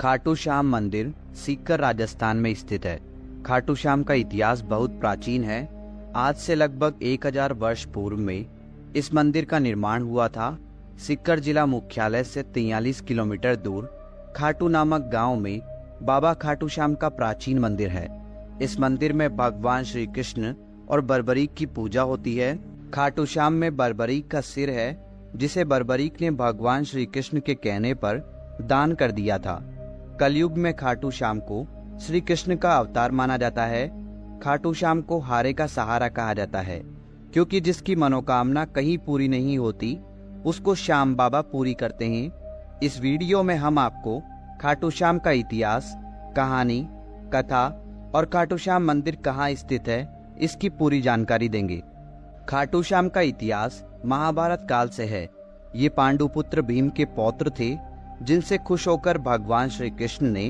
खाटू श्याम मंदिर सीकर राजस्थान में स्थित है। खाटू श्याम का इतिहास बहुत प्राचीन है। आज से लगभग 1000 वर्ष पूर्व में इस मंदिर का निर्माण हुआ था। सीकर जिला मुख्यालय से 43 किलोमीटर दूर खाटू नामक गांव में बाबा खाटू श्याम का प्राचीन मंदिर है। इस मंदिर में भगवान श्री कृष्ण और बर्बरीक की पूजा होती है। खाटू श्याम में बर्बरीक का सिर है, जिसे बर्बरीक ने भगवान श्री कृष्ण के कहने पर दान कर दिया था। कलयुग में खाटू श्याम को श्री कृष्ण का अवतार माना जाता है। खाटू श्याम को हारे का सहारा कहा जाता है, क्योंकि जिसकी मनोकामना कहीं पूरी नहीं होती उसको श्याम बाबा पूरी करते हैं। इस वीडियो में हम आपको खाटू श्याम का इतिहास, कहानी, कथा और खाटू श्याम मंदिर कहाँ स्थित है इसकी पूरी जानकारी देंगे। खाटू श्याम का इतिहास महाभारत काल से है। ये पांडुपुत्र भीम के पौत्र थे, जिनसे खुश होकर भगवान श्री कृष्ण ने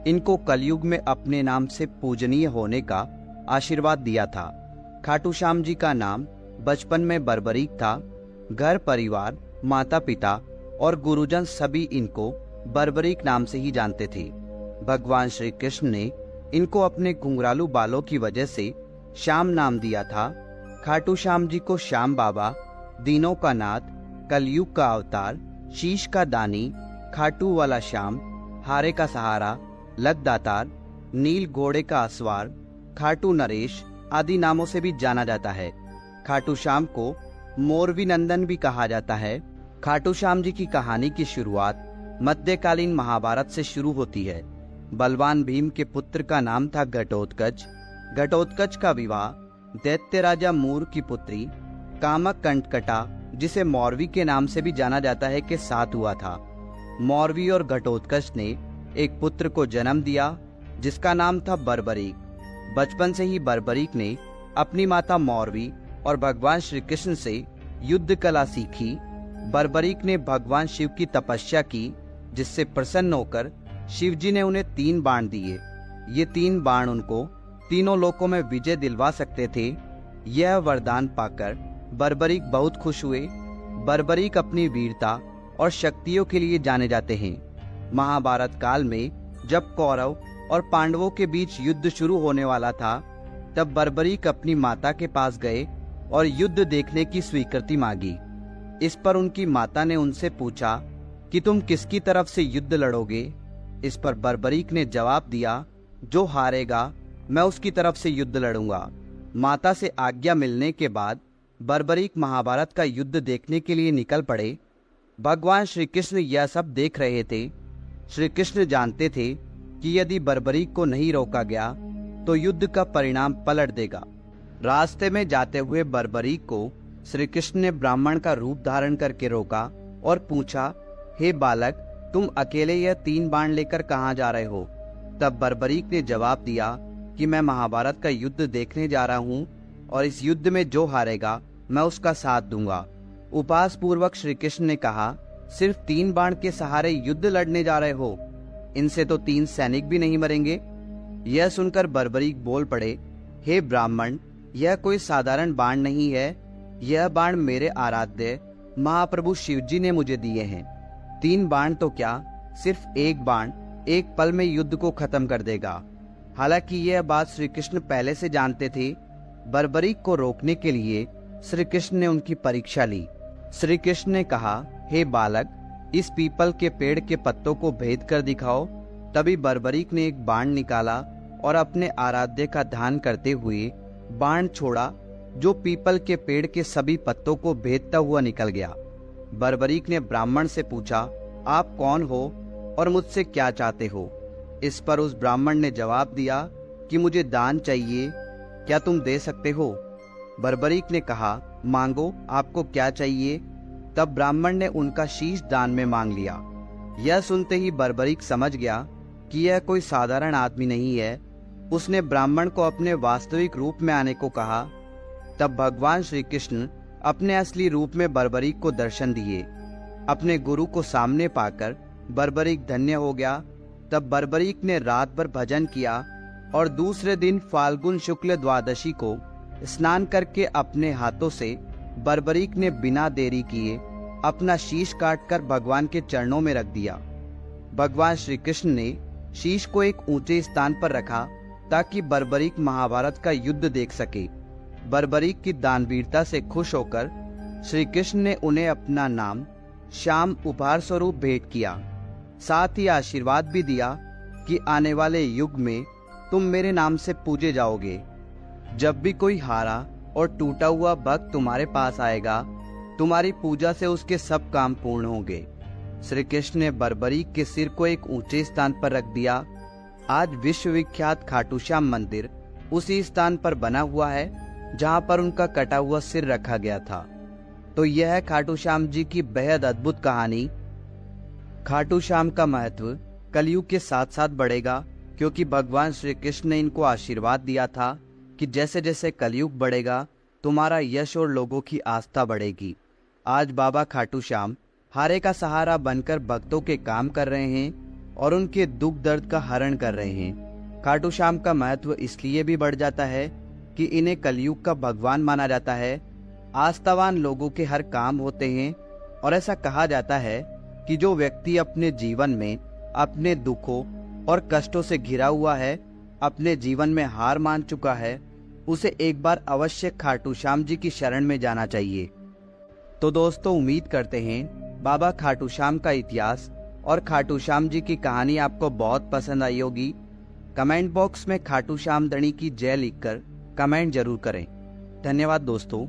इनको कलयुग में अपने नाम से पूजनीय होने का आशीर्वाद दिया था। खाटू श्याम जी का नाम बचपन में बर्बरीक था। घर परिवार, माता पिता और गुरुजन सभी इनको बर्बरीक नाम से ही जानते थे। भगवान श्री कृष्ण ने इनको अपने घुंघरालू बालों की वजह से श्याम नाम दिया था। खाटू श्याम जी को श्याम बाबा, दीनों का नाथ, कलयुग का अवतार, शीश का दानी, खाटू वाला श्याम, हारे का सहारा, लकदातार, नील घोड़े का असवार, खाटू नरेश आदि नामों से भी जाना जाता है। खाटू श्याम को मोरवी नंदन भी कहा जाता है। खाटू श्याम जी की कहानी की शुरुआत मध्यकालीन महाभारत से शुरू होती है। बलवान भीम के पुत्र का नाम था घटोत्कच। घटोत्कच का विवाह दैत्य राजा मूर की पुत्री कामक कंटकटा, जिसे मौरवी के नाम से भी जाना जाता है, के साथ हुआ था। मौरवी और घटोत्कच ने एक पुत्र को जन्म दिया, जिसका नाम था बर्बरीक। बचपन से ही बर्बरीक ने अपनी माता मौरवी और भगवान श्री कृष्ण से युद्ध कला सीखी। बर्बरीक ने भगवान शिव की तपस्या की, जिससे प्रसन्न होकर शिवजी ने उन्हें 3 बाण दिए। ये 3 बाण उनको तीनों लोकों में विजय दिलवा सकते थे। यह वरदान पाकर बर्बरीक बहुत खुश हुए। बर्बरीक अपनी वीरता और शक्तियों के लिए जाने जाते हैं। महाभारत काल में जब कौरव और पांडवों के बीच युद्ध शुरू होने वाला था, तब बर्बरीक अपनी माता के पास गए और युद्ध देखने की स्वीकृति मांगी। इस पर उनकी माता ने उनसे पूछा कि तुम किसकी तरफ से युद्ध लड़ोगे। इस पर बर्बरीक ने जवाब दिया, जो हारेगा मैं उसकी तरफ से युद्ध लड़ूंगा। माता से आज्ञा मिलने के बाद बर्बरीक महाभारत का युद्ध देखने के लिए निकल पड़े। भगवान श्री कृष्ण यह सब देख रहे थे। श्री कृष्ण जानते थे कि यदि बर्बरीक को नहीं रोका गया तो युद्ध का परिणाम पलट देगा। रास्ते में जाते हुए बर्बरीक को श्री कृष्ण ने ब्राह्मण का रूप धारण करके रोका और पूछा, हे बालक, तुम अकेले यह 3 बाण लेकर कहाँ जा रहे हो? तब बर्बरीक ने जवाब दिया कि मैं महाभारत का युद्ध देखने जा रहा हूँ और इस युद्ध में जो हारेगा मैं उसका साथ दूंगा। उपहास पूर्वक श्री कृष्ण ने कहा, सिर्फ 3 बाण के सहारे युद्ध लड़ने जा रहे हो? इनसे तो 3 सैनिक भी नहीं मरेंगे। यह सुनकर बर्बरीक बोल पड़े, हे ब्राह्मण, यह कोई साधारण बाण नहीं है। यह बाण मेरे आराध्य महाप्रभु शिवजी ने मुझे दिए हैं। 3 बाण तो क्या, सिर्फ एक बाण एक पल में युद्ध को खत्म कर देगा। हालांकि यह बात श्री कृष्ण पहले से जानते थे। बर्बरीक को रोकने के लिए श्री कृष्ण ने उनकी परीक्षा ली। श्री कृष्ण ने कहा, हे बालक, इस पीपल के पेड़ के पत्तों को भेद कर दिखाओ। तभी बर्बरीक ने एक बाण निकाला और अपने आराध्य का ध्यान करते हुए बाण छोड़ा, जो पीपल के पेड़ के सभी पत्तों को भेदता हुआ निकल गया। बर्बरीक ने ब्राह्मण से पूछा, आप कौन हो और मुझसे क्या चाहते हो? इस पर उस ब्राह्मण ने जवाब दिया कि मुझे दान चाहिए, क्या तुम दे सकते हो? बर्बरीक ने कहा, मांगो, आपको क्या चाहिए? तब ब्राह्मण ने उनका शीश दान में मांग लिया। यह सुनते ही बर्बरीक समझ गया कि यह कोई साधारण आदमी नहीं है। उसने ब्राह्मण को अपने वास्तविक रूप में आने को कहा। तब भगवान श्री कृष्ण अपने असली रूप में बर्बरीक को दर्शन दिए। अपने गुरु को सामने पाकर बर्बरीक धन्य हो गया। तब बर्बरीक ने रात भर भजन किया और दूसरे दिन फाल्गुन शुक्ल द्वादशी को स्नान करके अपने हाथों से बर्बरीक ने बिना देरी किए अपना शीश काटकर भगवान के चरणों में रख दिया। भगवान श्री कृष्ण ने शीश को एक ऊंचे स्थान पर रखा ताकि बर्बरीक महाभारत का युद्ध देख सके। बर्बरीक की दानवीरता से खुश होकर श्री कृष्ण ने उन्हें अपना नाम श्याम उपहार स्वरूप भेंट किया। साथ ही आशीर्वाद भी दिया कि आने वाले युग में तुम मेरे नाम से पूजे जाओगे। जब भी कोई हारा और टूटा हुआ भक्त तुम्हारे पास आएगा, तुम्हारी पूजा से उसके सब काम पूर्ण होंगे। श्री कृष्ण ने बर्बरीक के सिर को एक ऊंचे स्थान पर रख दिया। आज विश्वविख्यात खाटू श्याम मंदिर उसी स्थान पर बना हुआ है जहां पर उनका कटा हुआ सिर रखा गया था। तो यह है खाटू श्याम जी की बेहद अद्भुत कहानी। खाटू श्याम का महत्व कलयुग के साथ साथ बढ़ेगा, क्योंकि भगवान श्री कृष्ण ने इनको आशीर्वाद दिया था कि जैसे जैसे कलयुग बढ़ेगा तुम्हारा यश और लोगों की आस्था बढ़ेगी। आज बाबा खाटू श्याम हारे का सहारा बनकर भक्तों के काम कर रहे हैं और उनके दुख दर्द का हरण कर रहे हैं। खाटू श्याम का महत्व इसलिए भी बढ़ जाता है कि इन्हें कलयुग का भगवान माना जाता है। आस्थावान लोगों के हर काम होते हैं और ऐसा कहा जाता है कि जो व्यक्ति अपने जीवन में अपने दुखों और कष्टों से घिरा हुआ है, अपने जीवन में हार मान चुका है, उसे एक बार अवश्य खाटू श्याम जी की शरण में जाना चाहिए। तो दोस्तों, उम्मीद करते हैं बाबा खाटू श्याम का इतिहास और खाटू श्याम जी की कहानी आपको बहुत पसंद आई होगी। कमेंट बॉक्स में खाटू श्याम धणी की जय लिखकर कमेंट जरूर करें। धन्यवाद दोस्तों।